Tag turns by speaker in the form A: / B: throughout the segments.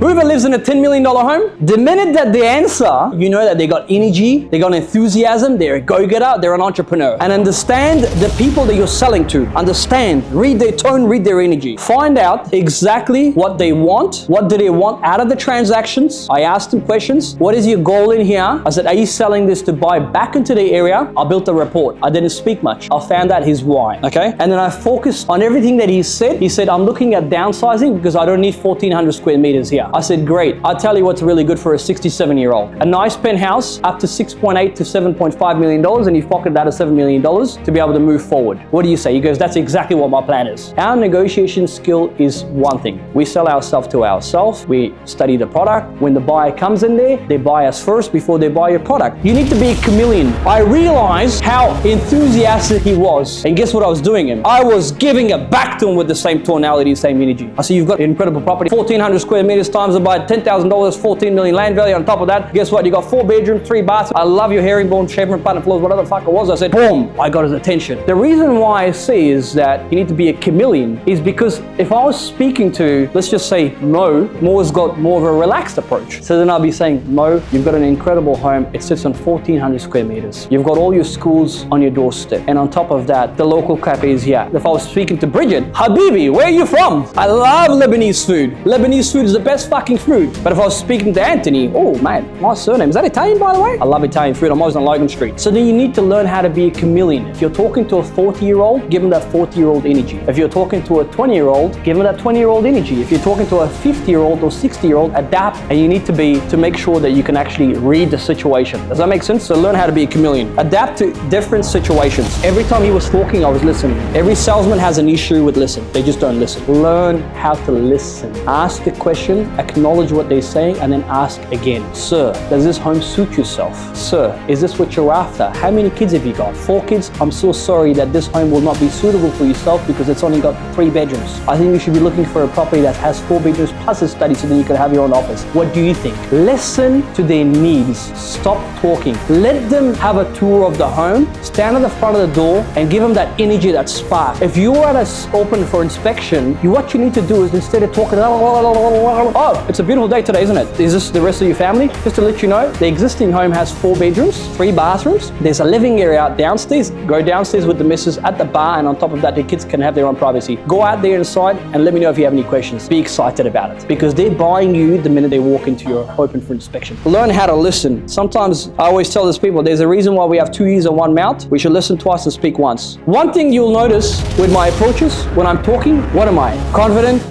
A: Whoever lives in a $10 million home, the minute that they answer, you know that they got energy, they got enthusiasm, they're a go-getter, they're an entrepreneur. And understand the people that you're selling to. Understand, read their tone, read their energy. Find out exactly what they want. What do they want out of the transactions? I asked them questions. What is your goal in here? I said, are you selling this to buy back into the area? I built a report. I didn't speak much. I found out his why, okay? And then I focused on everything that he said. He said, I'm looking at downsizing because I don't need 1,400 square meters here. I said, great. I'll tell you what's really good for a 67-year-old. A nice penthouse up to $6.8 to $7.5 million, and you've pocketed out of $7 million to be able to move forward. What do you say? He goes, that's exactly what my plan is. Our negotiation skill is one thing. We sell ourselves to ourselves. We study the product. When the buyer comes in there, they buy us first before they buy your product. You need to be a chameleon. I realized how enthusiastic he was. And guess what I was doing him? I was giving it back to him with the same tonality, same energy. I said, you've got incredible property, 1,400 square meters times about $10,000, 14 million land value. On top of that, guess what? You got 4 bedrooms, 3 bathrooms. I love your herringbone, shaving pattern floors, whatever the fuck it was. I said, boom, I got his attention. The reason why I say is that you need to be a chameleon is because if I was speaking to, let's just say Mo's got more of a relaxed approach. So then I'll be saying, Mo, you've got an incredible home. It sits on 1,400 square meters. You've got all your schools on your doorstep. And on top of that, the local cafe is here. If I was speaking to Bridget, Habibi, where are you from? I love Lebanese food. Lebanese food is the best fucking food. But if I was speaking to Anthony, oh man, my surname, is that Italian by the way? I love Italian food. I'm always on Logan Street. So then you need to learn how to be a chameleon. If you're talking to a 40-year-old, give them that 40-year-old energy. If you're talking to a 20-year-old, give them that 20-year-old energy. If you're talking to a 50-year-old or 60-year-old, adapt. And you need to make sure that you can actually read the situation. Does that make sense? So learn how to be a chameleon. Adapt to different situations. Every time he was talking, I was listening. Every salesman has an issue with listen. They just don't listen. Learn how to listen. Ask the question, acknowledge what they're saying, and then ask again. Sir, does this home suit yourself? Sir, is this what you're after? How many kids have you got? 4 kids? I'm so sorry that this home will not be suitable for yourself because it's only got 3 bedrooms. I think you should be looking for a property that has 4 bedrooms plus a study so then you can have your own office. What do you think? Listen to their needs. Stop talking. Let them have a tour of the home. Stand at the front of the door and give them that energy, that spark. If you're at a open for inspection, what you need to do is instead of talking, oh, it's a beautiful day today, isn't it? Is this the rest of your family? Just to let you know, the existing home has 4 bedrooms, 3 bathrooms. There's a living area out downstairs. Go downstairs with the missus at the bar, and on top of that, the kids can have their own privacy. Go out there inside and let me know if you have any questions. Be excited about it because they're buying you the minute they walk into your open for inspection. Learn how to listen. Sometimes I always tell these people, there's a reason why we have 2 ears and 1 mouth. We should listen twice and speak once. One thing you'll notice with my approaches when I'm talking, what am I? Confident?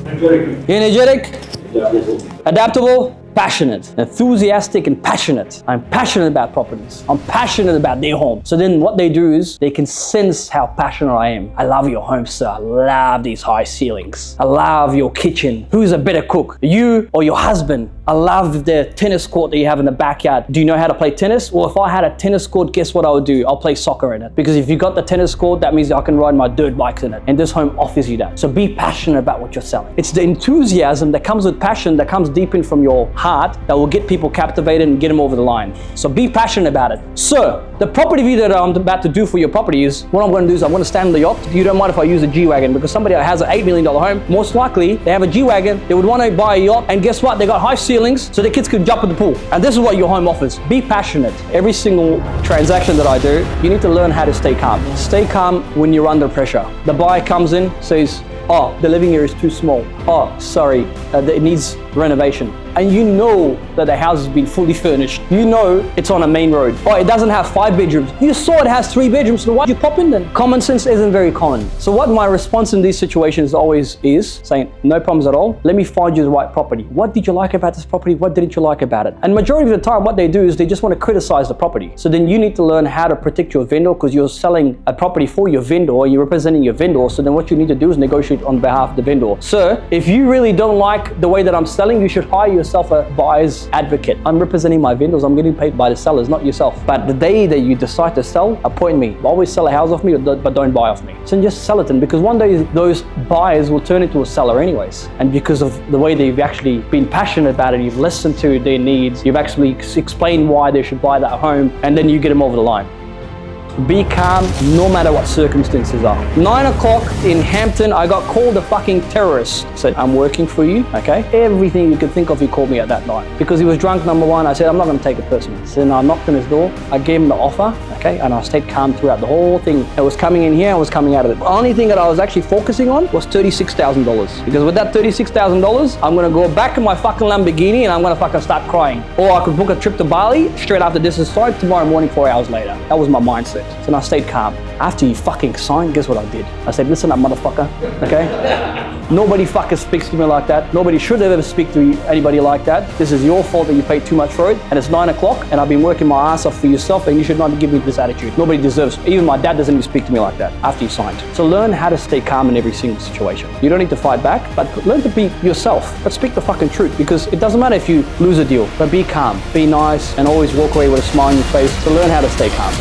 A: Energetic? Adaptable? Passionate, enthusiastic and passionate. I'm passionate about properties. I'm passionate about their home. So then what they do is they can sense how passionate I am. I love your home, sir. I love these high ceilings. I love your kitchen. Who's a better cook, you or your husband? I love the tennis court that you have in the backyard. Do you know how to play tennis? Well, if I had a tennis court, guess what I would do? I'll play soccer in it. Because if you got the tennis court, that means I can ride my dirt bikes in it. And this home offers you that. So be passionate about what you're selling. It's the enthusiasm that comes with passion that comes deep in from your heart that will get people captivated and get them over the line. So be passionate about it. Sir, the property view that I'm about to do for your property is, what I'm going to do is I'm going to stand on the yacht. You don't mind if I use a G-Wagon, because somebody that has an $8 million home, most likely they have a G-Wagon, they would want to buy a yacht, and guess what? They got high ceilings so their kids could jump in the pool. And this is what your home offers. Be passionate. Every single transaction that I do, you need to learn how to stay calm. Stay calm when you're under pressure. The buyer comes in, says, oh, the living area is too small. Oh, sorry, it needs renovation. And you know that the house has been fully furnished. You know it's on a main road. Oh, it doesn't have 5 bedrooms. You saw it has 3 bedrooms, so why'd you pop in then? Common sense isn't very common. So what my response in these situations always is saying, no problems at all. Let me find you the right property. What did you like about this property? What didn't you like about it? And majority of the time, what they do is they just want to criticize the property. So then you need to learn how to protect your vendor, because you're selling a property for your vendor, or you're representing your vendor. So then what you need to do is negotiate on behalf of the vendor. Sir, if you really don't like the way that I'm selling, you should hire yourself a buyer's advocate. I'm representing my vendors. I'm getting paid by the sellers, not yourself. But the day that you decide to sell, appoint me. Always sell a house off me, but don't buy off me. So just sell it in, because one day those buyers will turn into a seller anyways. And because of the way that you've actually been passionate about it, you've listened to their needs, you've actually explained why they should buy that home, and then you get them over the line. Be calm no matter what circumstances are. 9 o'clock in Hampton, I got called a fucking terrorist. I said, I'm working for you, okay? Everything you could think of, he called me at that night. Because he was drunk, number one. I said, I'm not going to take it personally. So then I knocked on his door. I gave him the offer, okay? And I stayed calm throughout the whole thing. It was coming in here, I was coming out of it. The only thing that I was actually focusing on was $36,000. Because with that $36,000, I'm going to go back in my fucking Lamborghini and I'm going to fucking start crying. Or I could book a trip to Bali straight after this is started tomorrow morning, 4 hours later. That was my mindset. So then I stayed calm. After you fucking signed, guess what I did? I said, listen up, motherfucker, okay? Nobody fucking speaks to me like that. Nobody should ever speak to anybody like that. This is your fault that you paid too much for it. And it's 9 o'clock and I've been working my ass off for yourself and you should not give me this attitude. Nobody deserves, even my dad doesn't even speak to me like that after you signed. So learn how to stay calm in every single situation. You don't need to fight back, but learn to be yourself. But speak the fucking truth, because it doesn't matter if you lose a deal, but be calm, be nice, and always walk away with a smile on your face. So learn how to stay calm.